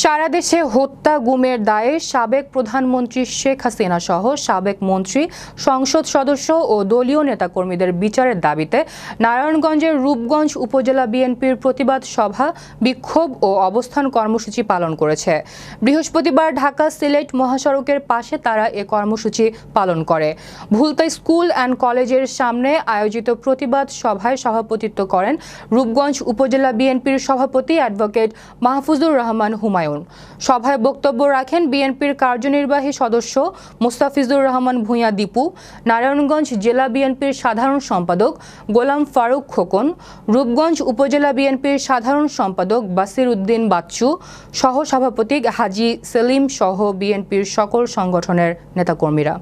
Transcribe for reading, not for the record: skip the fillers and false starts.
সারা দেশে হত্যা গুমের দায়ে সাবেক প্রধানমন্ত্রী শেখ হাসিনা সহ সাবেক মন্ত্রী, সংসদ সদস্য ও দলীয় নেতাকর্মীদের বিচারের দাবিতে নারায়ণগঞ্জের রূপগঞ্জ উপজেলা বিএনপির প্রতিবাদ সভা, বিক্ষোভ ও অবস্থান কর্মসূচি পালন করেছে। বৃহস্পতিবার ঢাকা সিলেট মহাসড়কের পাশে তারা এ কর্মসূচি পালন করে। ভুলতা স্কুল অ্যান্ড কলেজের সামনে আয়োজিত প্রতিবাদ সভায় সভাপতিত্ব করেন রূপগঞ্জ উপজেলা বিএনপির সভাপতি অ্যাডভোকেট মাহফুজুর রহমান হুমায়ুন। সভায় বক্তব্য রাখেন বিএনপির কার্যনির্বাহী সদস্য মোস্তাফিজুর রহমান ভূঁইয়া দীপু, নারায়ণগঞ্জ জেলা বিএনপির সাধারণ সম্পাদক গোলাম ফারুক খোকন, রূপগঞ্জ উপজেলা বিএনপির সাধারণ সম্পাদক বাসির উদ্দিন বাচ্চু, সহ সভাপতি হাজী সেলিম সহ বিএনপির সকল সংগঠনের নেতাকর্মীরা।